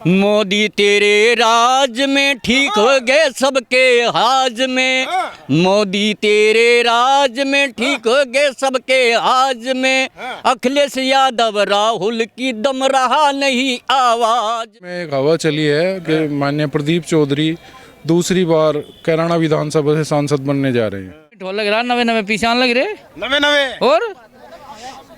मोदी तेरे राज में ठीक हो गए सबके हाज में, मोदी तेरे राज में ठीक हो गए सबके हाज में, अखिलेश यादव राहुल की दम रहा नहीं आवाज में एक हवा चली है कि माननीय प्रदीप चौधरी दूसरी बार कैराना विधानसभा से सांसद बनने जा रहे हैं। ढोल लग रहा, नवे नवे पीछान लग रहे, नवे नवे। और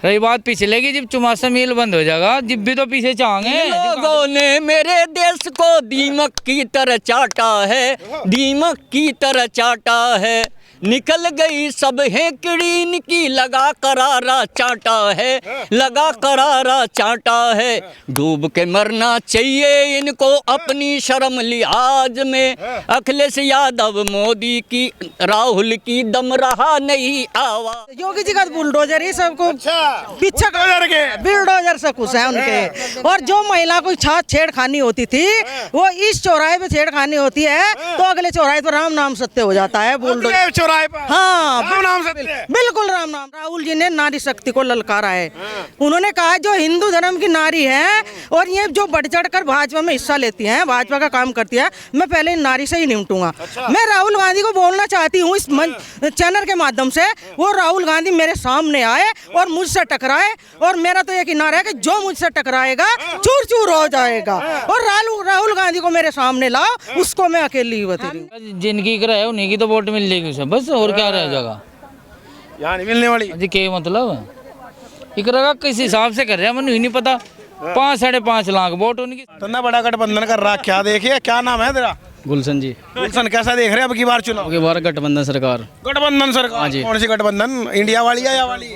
रही बात पिछले की, जब चुमासा मिल बंद हो जाएगा जब भी तो पीछे चाहेंगे। लोगों ने मेरे देश को दीमक की तरह चाटा है, दीमक की तरह चाटा है, निकल गई सब हेकड़ी इनकी लगा करारा चाटा है, लगा करारा चाटा है, डूब के मरना चाहिए इनको अपनी शर्म लिहाज में, अखिलेश यादव मोदी की राहुल की दम रहा नहीं आवाज। योगी जी का बुलडोजर ही सबको पीछे बुलडोजर से खुश है उनके। और जो महिला को छेड़खानी होती थी वो इस चौराहे पे छेड़खानी होती है तो अगले चौराहे पर राम नाम सत्य हो जाता है बुलडोजर। हाँ राम नाम सत्य, बिल्कुल राम नाम। राहुल जी ने नारी शक्ति को ललकारा है। उन्होंने कहा जो हिंदू धर्म की नारी है और ये जो बढ़ चढ़ कर भाजपा में हिस्सा लेती है, भाजपा का काम करती है, मैं पहले इन नारी से ही निपटूंगा। मैं राहुल गांधी को बोलना चाहती हूँ इस चैनल के माध्यम से, वो राहुल गांधी मेरे सामने आए और मुझसे टकराए, और मेरा तो यह नारा है कि जो मुझसे टकराएगा चूर चूर हो जाएगा, और राहुल गांधी को मेरे सामने लाओ, उसको मैं अकेली बता। जिनकी करे उन्हीं की तो वोट मिल जाएगी उसे, बस और क्या रह जाएगा यहाँ नहीं मिलने वाली जी। क्या मतलब इकरा किस हिसाब से कर रहे हैं मुझे नहीं पता। 5-5.5 लाख वोट उनकी। इतना बड़ा गठबंधन कर रहा, क्या देखिए, क्या नाम है तेरा? गुलशन जी। गुलशन, कैसा देख रहे हैं अब की बार चुनाव? अब की बार गठबंधन सरकार। गठबंधन सरकार, कौन सी गठबंधन? इंडिया वाली या वाली?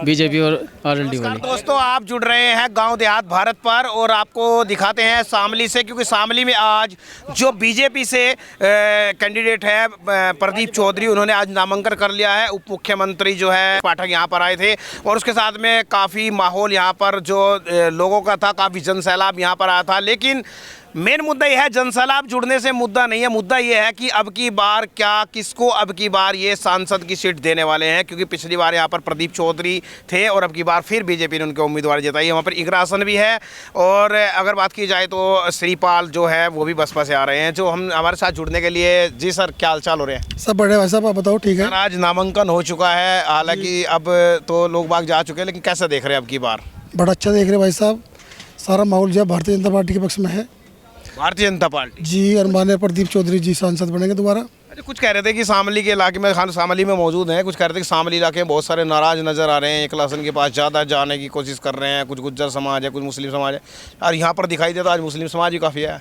बीजेपी और आरएलडी वाली। दोस्तों, आप जुड़ रहे हैं गांव देहात भारत पर, और आपको दिखाते हैं शामली से, क्योंकि शामली में आज जो बीजेपी से कैंडिडेट है प्रदीप चौधरी, उन्होंने आज नामांकन कर लिया है। उप मुख्यमंत्री जो है पाठक यहाँ पर आए थे, और उसके साथ में काफ़ी माहौल यहाँ पर जो लोगों का था, काफ़ी जनसैलाब यहाँ पर आया था। लेकिन मेन मुद्दा यह है, जनसैलाब जुड़ने से मुद्दा नहीं है, मुद्दा यह है कि अब की बार क्या, किसको अब की बार ये सांसद की सीट देने वाले हैं, क्योंकि पिछली बार यहाँ पर प्रदीप चौधरी थे और अब की बार फिर बीजेपी ने उनके उम्मीदवार जिताई है। वहाँ पर इकरा हसन भी है, और अगर बात की जाए तो श्रीपाल जो है वो भी बसपा से आ रहे हैं, जो हम हमारे साथ जुड़ने के लिए। जी सर, क्या हाल चाल हो रहे हैं? सब बड़े भाई साहब, आप बताओ। ठीक है, आज नामांकन हो चुका है, हालांकि अब तो लोग बाग जा चुके हैं, लेकिन कैसा देख रहे हैं अब की बार? बड़ा अच्छा देख रहे भाई साहब। सारा माहौल जो है भारतीय जनता पार्टी के पक्ष में है। भारतीय जनता पार्टी जी, और माननीय प्रदीप चौधरी जी सांसद बनेंगे दोबारा। अच्छा, कुछ कह रहे थे कि शामली के इलाके में, खान शामली में मौजूद हैं, कुछ कह रहे थे कि शामली इलाके में बहुत सारे नाराज नज़र आ रहे हैं, इकरा हसन के पास ज़्यादा जाने की कोशिश कर रहे हैं, कुछ गुज्जर समाज है, कुछ मुस्लिम समाज है, और यहाँ पर दिखाई देता आज मुस्लिम समाज भी काफ़ी है।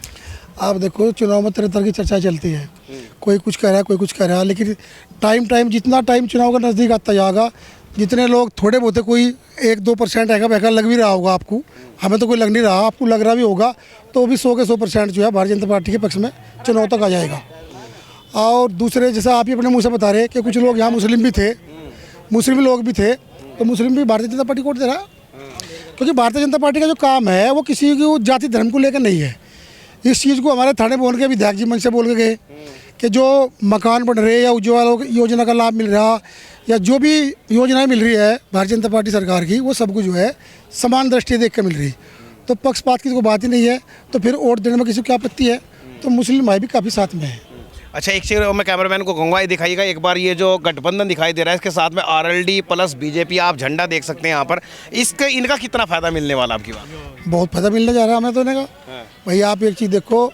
आप देखो, चुनाव में तरह तरह की चर्चा चलती है, कोई कुछ कह रहा है, कोई कुछ कह रहा है, लेकिन टाइम जितना टाइम चुनाव का नज़दीक आता जाएगा, जितने लोग थोड़े बहुत कोई 1-2% ऐका बहका लग भी रहा होगा आपको, हमें तो कोई लग नहीं रहा, आपको लग रहा भी होगा, तो भी 100 के 100% जो है भारतीय जनता पार्टी के पक्ष में चुनाव तक आ जाएगा। और दूसरे, जैसा आप ही अपने मुँह से बता रहे हैं कि कुछ लोग यहाँ मुस्लिम भी थे, मुस्लिम लोग भी थे, तो मुस्लिम भी भारतीय जनता पार्टी को वोट दे रहा, क्योंकि भारतीय जनता पार्टी का जो काम है वो किसी को जाति धर्म को लेकर नहीं है। इस चीज़ को हमारे थाने भवन के विधायक जी मंच से बोल के गए कि जो मकान बन रहे या उज्ज्वला योजना का लाभ मिल रहा या जो भी योजनाएं मिल रही है भारतीय जनता पार्टी सरकार की, वो सबको जो है समान दृष्टि देख कर मिल रही, तो पक्षपात की कोई बात ही नहीं है। तो फिर वोट देने में किसी को क्या आपत्ति है? तो मुस्लिम भाई भी काफ़ी साथ में है। अच्छा, एक चीज़ मैं कैमरामैन को कहूँगा, ये दिखाइएगा एक बार, ये जो गठबंधन दिखाई दे रहा है, इसके साथ में आरएलडी प्लस बीजेपी, आप झंडा देख सकते हैं यहाँ पर, इनका कितना फ़ायदा मिलने वाला आपकी बात? बहुत फ़ायदा मिलने जा रहा है हमें तो इनका। भाई आप एक चीज़ देखो,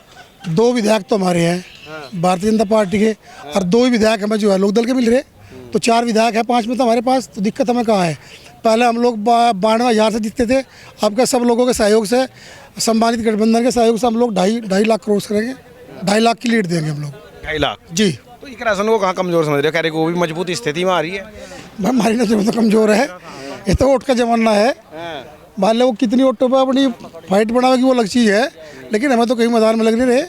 2 विधायक तो हमारे हैं भारतीय जनता पार्टी के, और 2 विधायक हमें जो है लोकदल के मिल रहे, तो 4 विधायक हैं, 5 में तो हमारे पास। तो दिक्कत हमें कहाँ है? पहले हम लोग 92,000 से जीतते थे, अब क्या सब लोगों के सहयोग से, सम्मानित गठबंधन के सहयोग से हम लोग 2.5 लाख क्रॉस करेंगे, 2.5 लाख की लीड देंगे हम लोग। 2.5 लाख जी। तो इकरा हसन को कहाँ कमज़ोर समझ रहे हो? कह रहे वो भी मजबूत स्थिति में आ रही है। हमारी नजर में तो कमज़ोर है, ये तो वोट का जमाना है। मान लो वो कितनी वोटों पर अपनी फाइट बनावेगी वो अलग चीज़ है, लेकिन हमें तो कहीं मैदान में लग नहीं रहे।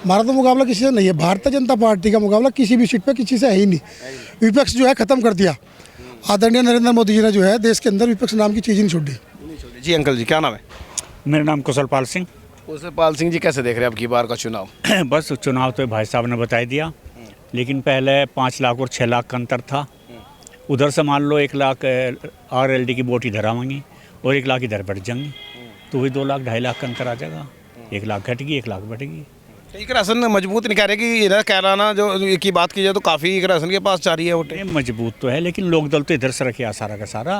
हमारा तो मुकाबला किसी से नहीं है, भारतीय जनता पार्टी का मुकाबला किसी भी सीट पे किसी से है ही नहीं। विपक्ष जो है ख़त्म कर दिया, आदरणीय नरेंद्र मोदी जी ने जो है देश के अंदर विपक्ष नाम की चीज़ नहीं छोड़ी। जी अंकल जी, क्या नाम है? मेरा नाम कुशलपाल सिंह। कुशलपाल सिंह जी, कैसे देख रहे हैं अब की बार का चुनाव? बस चुनाव तो भाई साहब ने बता दिया, लेकिन पहले 5 लाख और 6 लाख का अंतर था। उधर से मान लो 1 लाख आरएलडी की वोट इधर आवेंगी और 1 लाख इधर बढ़ जाएंगी, तो वही 2 लाख 2.5 लाख का अंतर आ जाएगा। 1 लाख घटेगी, 1 लाख बढ़ेगी। एक राशन मजबूत नहीं कह रहे कि इधर कहलाना जो की बात की जाए तो काफ़ी एक राशन के पास जा रही है वोटें। मजबूत तो है, लेकिन लोक दल तो इधर से रखे सारा का सारा।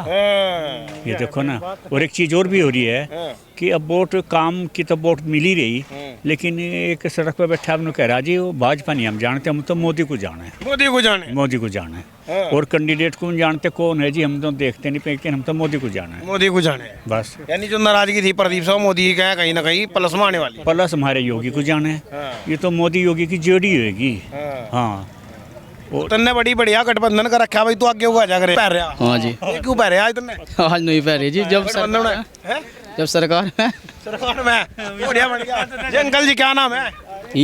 ये देखो ना, और एक चीज़ और भी हो रही है कि अब वोट काम की तो वोट मिल ही रही, लेकिन एक सड़क पर बैठा आपने कह रहा जी वो भाजपा नहीं हम जानते, हम तो मोदी को जाना है, मोदी को जाने, मोदी को जाना है। और कैंडिडेट को नहीं जानते कौन है जी, हम तो देखते नहीं, लेकिन हम तो मोदी को जाना है, मोदी को जाने बस। यानी जो नाराजगी थी प्रदीप साहब मोदी का है, कहीं ना कहीं प्लस में आने वाली। प्लस हमारे योगी को जाना है, ये तो मोदी योगी की जोड़ी होगी। हाँ, तन्ने बड़ी बढ़िया गठबंधन का रखा भाई, तो आगे हुआ जा करे पै रहा। हाँ जी, ये क्यों पै रहे आज तुमने? आज नहीं पै रही जी, जब सरकार में सरकार में बढ़िया बढ़िया। जी अंकल जी क्या नाम है?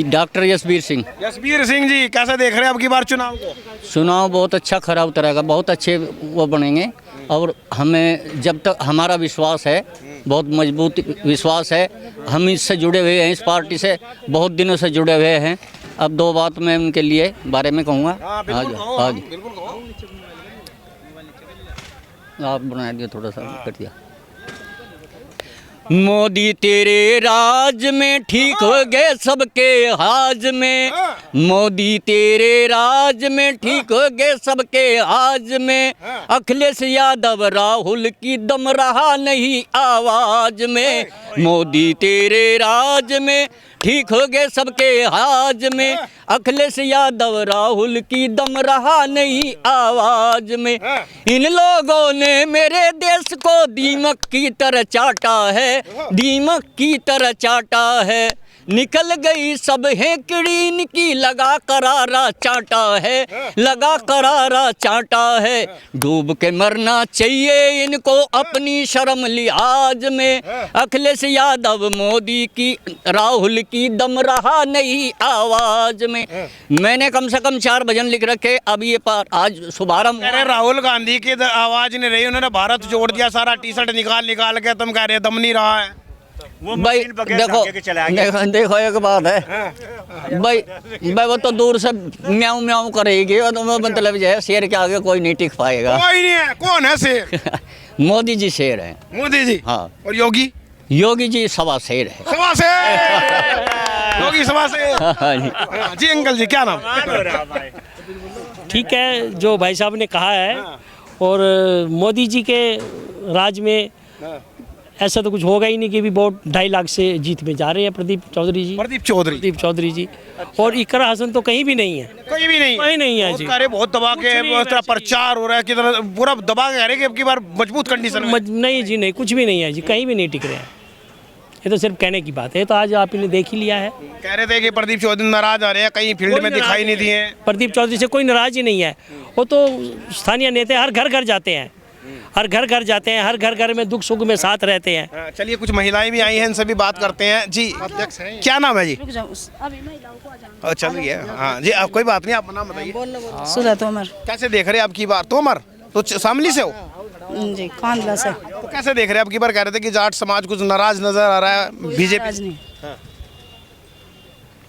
डॉक्टर यशबीर सिंह। यशबीर सिंह जी, कैसे देख रहे हैं अब की बार चुनाव को? चुनाव बहुत अच्छा खराब तरह का, बहुत अच्छे वो बनेंगे। और हमें जब तक हमारा विश्वास है, बहुत मजबूत विश्वास है, हम इससे जुड़े हुए हैं, इस पार्टी से बहुत दिनों से जुड़े हुए हैं। अब 2 बात मैं उनके लिए बारे में कहूँगा। हाँ जी, आप बना दिया, थोड़ा सा कर दिया। मोदी तेरे राज में ठीक हो गए सबके हाज में, मोदी तेरे राज में ठीक हो गए सबके हाज में। अखिलेश यादव राहुल की दम रहा नहीं आवाज में, मोदी तेरे राज में ठीक हो गए सबके हाज में। अखिलेश यादव राहुल की दम रहा नहीं आवाज में। इन लोगों ने मेरे देश को दीमक की तरह चाटा है, दीमक की तरह चाटा है। निकल गई सब हेकड़ी इनकी लगा करारा चाटा है, लगा करारा चाटा है। डूब के मरना चाहिए इनको अपनी शर्म लिहाज में। अखिलेश यादव मोदी की राहुल की दम रहा नहीं आवाज में। मैंने कम से कम 4 भजन लिख रखे। अब ये आज शुभारंभ। अरे राहुल गांधी की आवाज नहीं रही, उन्होंने भारत जोड़ दिया सारा, टी-शर्ट निकाल के तुम कह रहे दम नहीं रहा है। भाई देखो एक बात है भाई वो तो दूर से म्याऊं म्याऊं करेगी, तो मतलब जो है शेर के आगे कोई नहीं टिक पाएगा। कोई नहीं है। कौन है शेर? मोदी जी शेर है। मोदी जी? हाँ। और योगी? योगी जी सवा शेर है। सवा शेर। योगी सवा शेर। हाँ जी। जी अंकल जी क्या नाम? ठीक है जो भाई साहब ने कहा है, और मोदी जी के राज में ऐसा तो कुछ होगा ही नहीं कि भी बहुत 2.5 लाख से जीत में जा रहे हैं प्रदीप चौधरी जी। प्रदीप चौधरी जी। और इकरा हसन तो कहीं भी नहीं है, कहीं भी नहीं, कहीं नहीं है जी। बहुत दबा के प्रचार हो रहा है, किधर पूरा दबा के कह रहे हैं कि अब की बार मजबूत कंडीशन में। नहीं जी, नहीं, कुछ भी नहीं है जी, कहीं भी नहीं टिक रहे हैं। ये तो सिर्फ कहने की बात है, तो आज आपने देख ही लिया है। कह रहे थे कि प्रदीप चौधरी नाराज आ रहे हैं, कहीं फील्ड में दिखाई नहीं दिए। प्रदीप चौधरी से कोई नाराज ही नहीं है, वो तो स्थानीय नेता हर घर घर जाते हैं, हर घर घर जाते हैं, हर घर घर में दुख सुख में साथ रहते हैं। चलिए कुछ महिलाएं भी आई हैं, इनसे भी बात करते हैं। जी क्या नाम है जी? चलिए हाँ जी, आप कोई बात नहीं, आप नाम बताइए। सुधा तोमर। कैसे देख रहे हैं अब की बार? तोमर तो शामली से हो जी, कांदला से। तो कैसे देख रहे हैं अब की बार? कह रहे थे कि जाट समाज कुछ नाराज नजर आ रहा है बीजेपी।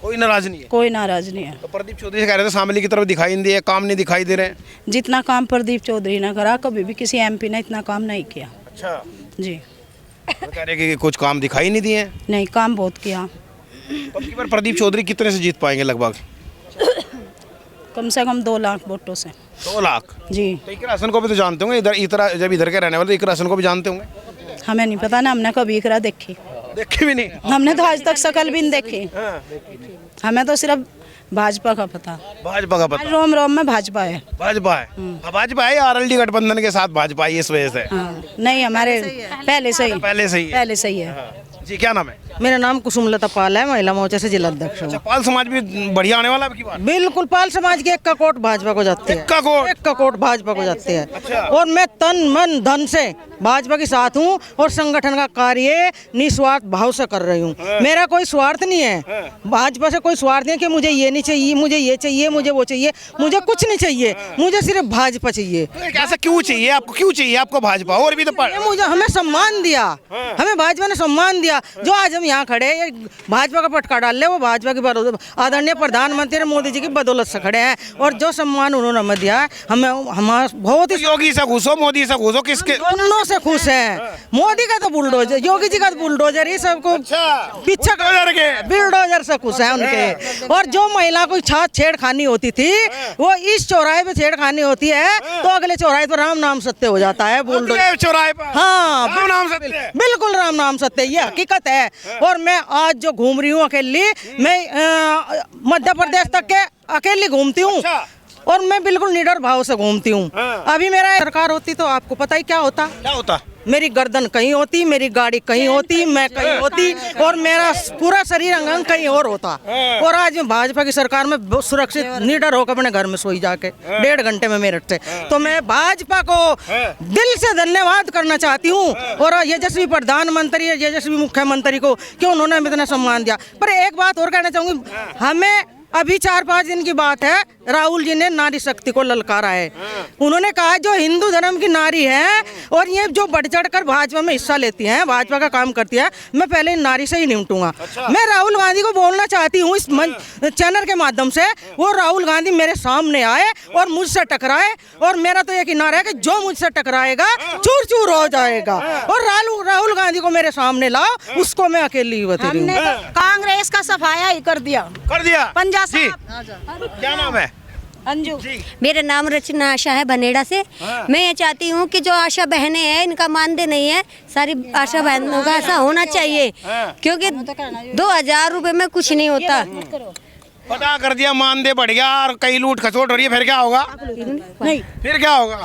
कोई नाराज नहीं है? कोई नाराज नहीं है। तो प्रदीप चौधरी से कह रहे थे शामली की तरफ दिखाई नहीं दिए, काम नहीं दिखाई दे रहे हैं। जितना काम प्रदीप चौधरी ने करा, कभी भी किसी एमपी ने इतना काम नहीं किया। अच्छा जी। तो कह रहे कि कुछ काम दिखाई नहीं दिए। नहीं, काम बहुत किया। तो अब की बार प्रदीप चौधरी कितने से जीत पाएंगे लगभग? कम से कम 2 लाख वोटों से। 2 लाख जी। तो इकरा हसन को भी तो जानते होंगे, जब इधर के रहने वाले, इकरा हसन को भी जानते होंगे। हमें नहीं पता ना, हमने कभी इकरा देखी भी नहीं। हमने तो आज तक शकल भी नहीं देखी। हमें तो सिर्फ भाजपा का पता। भाजपा का पता? रोम रोम में भाजपा है। भाजपा है? भाजपा है, आरएलडी गठबंधन के साथ भाजपा है, इस वजह से। नहीं, हमारे पहले से ही पहले से ही है। जी क्या नाम है? मेरा नाम कुसुमलता पाल है, महिला मोर्चा से जिला अध्यक्ष हूँ। पाल समाज भी बढ़िया आने वाला है अब की बार? बिल्कुल, पाल समाज की 1 का कोट भाजपा को जाते हैं। 1 का कोट भाजपा को जाते हैं। और मैं तन मन धन से भाजपा के साथ हूँ और संगठन का कार्य निस्वार्थ भाव से कर रही हूँ। मेरा कोई स्वार्थ नहीं है, भाजपा से कोई स्वार्थ नहीं कि मुझे ये नहीं चाहिए, मुझे ये चाहिए, मुझे वो चाहिए, मुझे कुछ नहीं चाहिए, मुझे सिर्फ भाजपा चाहिए। ऐसा क्यों चाहिए आपको? क्यों चाहिए आपको भाजपा? और भी तो मुझे हमें सम्मान दिया, हमें भाजपा ने सम्मान दिया। जो आज हम यहाँ खड़े हैं, ये भाजपा का पटका डाल ले, वो भाजपा की आदरणीय प्रधानमंत्री मोदी जी की बदौलत से खड़े हैं। और जो सम्मान उन्होंने हमें दिया है, हमें हम बहुत ही योगी से खुश हो, मोदी से खुश हो, किसके? दोनों से खुश हैं। मोदी का तो बुलडोजर, योगी जी का तो बुलडोजर ही सबको पीछे बुलडोजर से खुश है उनके। और जो महिला को छेड़खानी होती थी, वो इस चौराहे पे छेड़खानी होती है तो अगले चौराहे पर राम नाम सत्य हो जाता है। बुलडोजर चौराहे पर हाँ राम नाम सत्य, बिल्कुल राम नाम सत्य, ये हकीकत है। और मैं आज जो घूम रही हूँ अकेली, मैं मध्य प्रदेश तक के अकेली घूमती हूँ और मैं बिल्कुल निडर भाव से घूमती हूँ। अभी मेरा सरकार होती तो आपको पता ही क्या होता। मेरी गर्दन कहीं होती, मेरी गाड़ी कहीं होती, मैं कहीं होती और मेरा पूरा शरीर अंग कहीं और होता। और आज मैं भाजपा की सरकार में सुरक्षित निडर होकर अपने घर में सोई जाके 1.5 घंटे में मेरठ से। तो मैं भाजपा को दिल से धन्यवाद करना चाहती हूँ और यशस्वी प्रधानमंत्री, यशस्वी मुख्यमंत्री को कि उन्होंने हमें इतना सम्मान दिया। पर एक बात और कहना चाहूँगी, हमें अभी 4-5 दिन की बात है, राहुल जी ने नारी शक्ति को ललकारा है। उन्होंने कहा जो हिंदू धर्म की नारी है और ये जो बढ़ चढ़ कर भाजपा में हिस्सा लेती हैं, भाजपा का काम करती है, मैं पहले नारी से ही निपटूंगा। मैं राहुल गांधी को बोलना चाहती हूँ इस चैनल के माध्यम से, वो राहुल गांधी मेरे सामने आए और मुझसे टकराए। और मेरा तो ये किनारा है कि जो मुझसे टकराएगा चूर चूर हो जाएगा। और राहुल गांधी को मेरे सामने लाओ, उसको मैं अकेली ही बता हमने तो कांग्रेस का सफाया ही कर दिया पंजाब। क्या नाम है? अंजू। मेरा नाम रचना आशा है बनेड़ा से। मैं ये चाहती हूँ कि जो आशा बहनें हैं इनका मानदेय नहीं है, सारी आशा बहनों का ऐसा होना चाहिए, क्योंकि 2000 रुपए में कुछ नहीं होता। पता कर दिया, मानदेय बढ़ गया और कई लूट खसोट हो रही है, फिर क्या होगा? नहीं, फिर क्या होगा?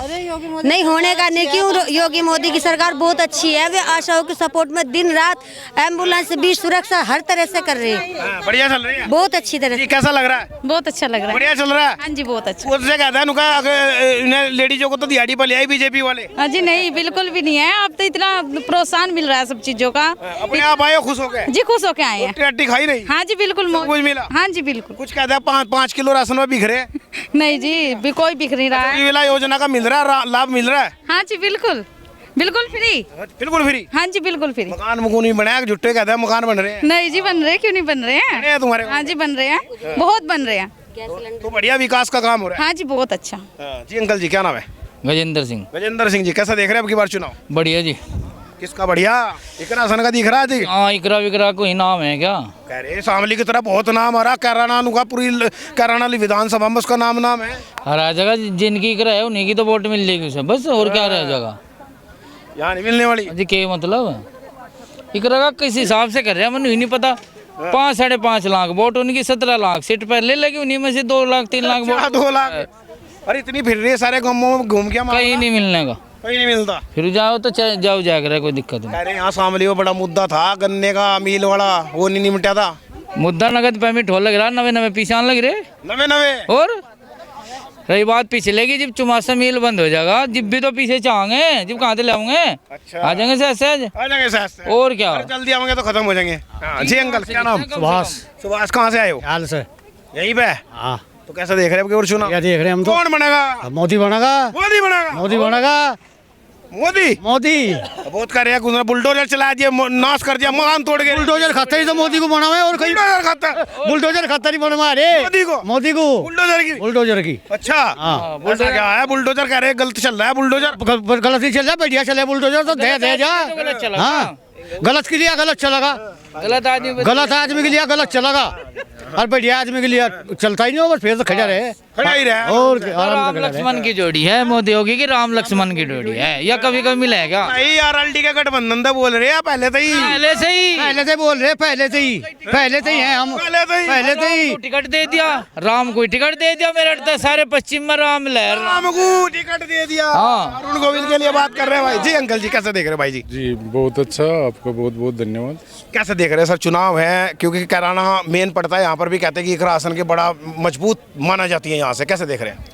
नहीं होने का नहीं। क्यों? योगी मोदी की सरकार बहुत अच्छी है, वे आशाओं के सपोर्ट में दिन रात एम्बुलेंस भी सुरक्षा हर तरह से कर रहे हैं। बढ़िया चल रही है, बहुत अच्छी तरह से। कैसा लग रहा है? बहुत अच्छा लग रहा है। बढ़िया चल रहा है। हाँ जी, बहुत अच्छा। उससे कहता है नुका लेडीजों को तो दिहाड़ी पर ले आई बीजेपी वाले। हाँ जी, नहीं बिल्कुल भी नहीं है। अब तो इतना प्रोत्साहन मिल रहा है सब चीजों का। अपने आप आए, खुश हो गए जी, खुश होके आए हैं। रोटी खाई नहीं? हाँ जी बिल्कुल, कुछ मिला? हाँ जी बिल्कुल। कुछ कहता है 5 किलो राशन में बिखरे? नहीं जी, भी कोई बिक नहीं रहा है। विला योजना का मिल रहा है, लाभ मिल रहा है? हाँ जी बिल्कुल, बिल्कुल फ्री। बिल्कुल फ्री? हाँ जी बिल्कुल फ्री। मकान मुकुन नहीं बनाया, झुट्टे कहते हैं मकान बन रहे हैं। नहीं जी, बन रहे हैं। क्यों नहीं बन रहे हैं? तुम्हारे? हाँ जी बन रहे हैं, बहुत बन रहे हैं। तो बढ़िया विकास का काम हो रहा है। हाँ जी, बहुत अच्छा। जी अंकल जी, क्या नाम है? गजेंद्र सिंह। गजेंद्र सिंह जी, कैसा देख रहे हैं अब की बार चुनाव? बढ़िया जी। किसका बढ़िया? इकरा सन का दिख रहा है? हाँ, इकरा विकरा कोई नाम है क्या? कह रहे शामली की तरह बहुत नाम आ रहा, कैराना नुका पूरी कैराना विधानसभा में उसका नाम है। हर जगह जिनकी इकरा है उन्हीं की तो वोट मिल जाएगी उसे, बस। और क्या रह जाएगा? यहाँ नहीं मिलने वाली जी, क्या मतलब? इकरा का किस हिसाब से कर रहे हैं मैंने ही नहीं पता। 5-5.5 लाख वोट उनकी, 17 लाख सीट पर ले लगी, उन्हीं में से 2 लाख 3 लाख वोट। 2 लाख? अरे इतनी फिर रही है सारे गाँवों में, घूम के कहीं नहीं मिलने का, कहीं नहीं मिलता। फिर जाओ तो जाओ जाकर, कोई दिक्कत नहीं। अरे यहाँ शामली में बड़ा मुद्दा था गन्ने का मील वाला, वो नहीं निपटा था। मुद्दा नगद पेमेंट हो लग रहा, नवे पीछे आने लग रहे, नवे। और रही बात पिछले की, जब चुमासा मिल बंद हो जाएगा, जब भी तो पीछे चाहेंगे, जब कहाँ से लाऊंगे? अच्छा। आ जाएंगे सहज, आ जाएंगे सहज। और क्या? जल्दी आएंगे तो खत्म हो जाएंगे। जी अंकल, क्या नाम? सुभाष। कहाँ से आए हो? हाल से। यहीं पे? हाँ। तो कैसा देख रहे हो चुनाव? क्या देख रहे हैं हम तो? कौन बनेगा? मोदी बनेगा। मोदी बनेगा? मोदी बनेगा। मोदी बहुत कर रहे हैं, बुलडोजर चला दिया, नाश कर दिया, मकान तोड़ के। बुलडोजर खाता ही तो मोदी को बना है, और कहीं बुलडोजर खाता नहीं बना है। मोदी को बुलडोजर की। अच्छा, ऐसा क्या है? बुलडोजर कह रहे हैं गलत चल रहा है। बुलडोजर गलत ही चल रहा है, बढ़िया चले बुलडोजर तो दे जा। हाँ, गलत के लिए गलत चलेगा, गलत आदमी के लिए गलत चलेगा, और बढ़िया आदमी के लिए चलता ही नहीं होगा, फिर तो खड़ा रहे। और राम लक्ष्मण की जोड़ी है मोदी योगी की, राम लक्ष्मण की जोड़ी है, या कभी कभी मिलेगा? नहीं यार, अल्टी के गठबंधन तो बोल रहे हैं पहले से ही बोल रहे, पहले से ही हैं हम, पहले से ही टिकट दे दिया, राम को टिकट दे दिया। मेरठ तो सारे पश्चिम में राम लहर, राम को टिकट दे दिया। हाँ, अरुण गोविल के लिए बात कर रहे हैं भाई। जी अंकल जी, कैसे देख रहे हैं भाई जी? जी बहुत अच्छा, आपका बहुत बहुत धन्यवाद। कैसे देख रहे हैं सर चुनाव है, क्योंकि कैराना मेन पड़ता है, यहाँ पर भी कहते हैं कि राशन के बड़ा मजबूत माना जाती है यहाँ से, कैसे देख रहे हैं?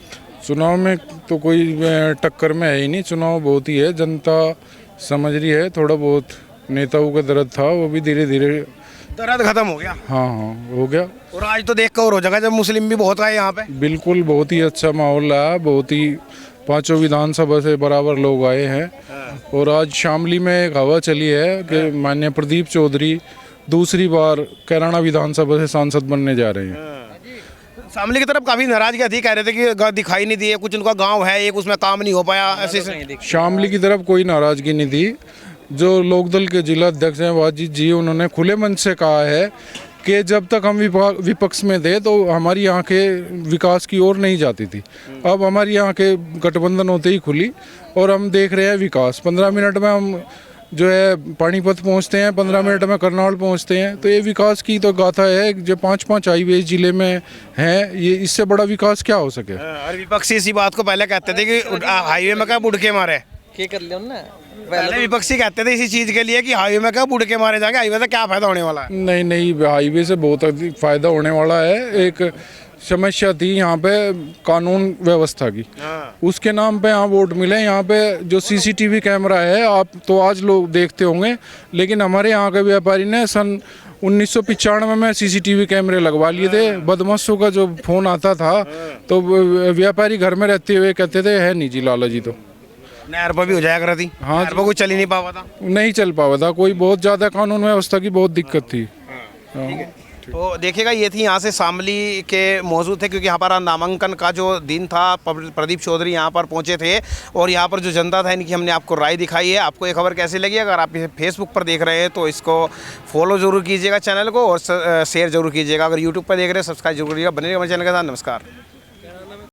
चुनाव में तो कोई टक्कर में है ही नहीं, चुनाव बहुत ही है, जनता समझ रही है। थोड़ा बहुत नेताओं का दर्द था, वो भी धीरे धीरे दर्द खत्म हो गया। हाँ, हो गया। और आज तो देख कर और हो जाएगा, जब मुस्लिम भी बहुत आए यहाँ पे। बिल्कुल, बहुत ही अच्छा माहौल रहा, बहुत ही 5 विधानसभा से बराबर लोग आए हैं। और आज शामली में एक हवा चली है कि माननीय प्रदीप चौधरी दूसरी बार कैराना विधानसभा से सांसद बनने जा रहे हैं। शामली की तरफ काफ़ी नाराजगी थी, कह रहे थे कि दिखाई नहीं दिए, कुछ उनका गांव है एक, उसमें काम नहीं हो पाया ऐसे शामली की तरफ कोई नाराजगी नहीं थी। जो लोकदल के जिला अध्यक्ष हैं वाजिद जी, उन्होंने खुले मन से कहा है कि जब तक हम विपक्ष में थे तो हमारी यहाँ के विकास की ओर नहीं जाती थी। अब हमारी यहाँ के गठबंधन होते ही खुली और हम देख रहे हैं विकास। 15 मिनट में हम जो है पानीपत पहुँचते हैं, 15 मिनट में करनाल पहुँचते हैं। तो ये विकास की तो गाथा है जो 5-5 हाईवे जिले में है, ये इससे बड़ा विकास क्या हो सके। और विपक्षी इसी बात को पहले कहते थे कि हाईवे में क्या बुढ़ के मारे, क्या कर लिया ना, पहले विपक्षी कहते थे इसी चीज के लिए कि हाईवे में क्या बुढ़ के मारे जाएंगे, हाईवे से क्या फायदा होने वाला है। नहीं नहीं, हाईवे से बहुत फायदा होने वाला है। एक समस्या थी यहाँ पे कानून व्यवस्था की, उसके नाम पे यहाँ वोट मिले। यहाँ पे जो सीसीटीवी कैमरा है आप तो आज लोग देखते होंगे, लेकिन हमारे यहाँ के व्यापारी ने सन 1995 में सीसीटीवी कैमरे लगवा लिए थे। बदमाशों का जो फोन आता था तो व्यापारी घर में रहते हुए कहते थे है नहीं जी लाला जी। तो नहर पर भी हो जाया करा थी। हाँ, नहर पर कोई चल ही नहीं पावा था, नहीं चल पावा था, कोई बहुत ज़्यादा कानून व्यवस्था की बहुत दिक्कत थी। तो देखिएगा ये थी यहाँ से शामली के मौजूद थे, क्योंकि यहाँ पर नामांकन का जो दिन था प्रदीप चौधरी यहाँ पर पहुँचे थे और यहाँ पर जो जनता था इनकी हमने आपको राय दिखाई है। आपको ये खबर कैसी लगी? अगर आप इसे फेसबुक पर देख रहे हैं तो इसको फॉलो जरूर कीजिएगा चैनल को, और शेयर जरूर कीजिएगा। अगर यूट्यूब पर देख रहे हैं सब्सक्राइब जरूर कीजिएगा। बने रहिए हमारे चैनल के साथ। नमस्कार।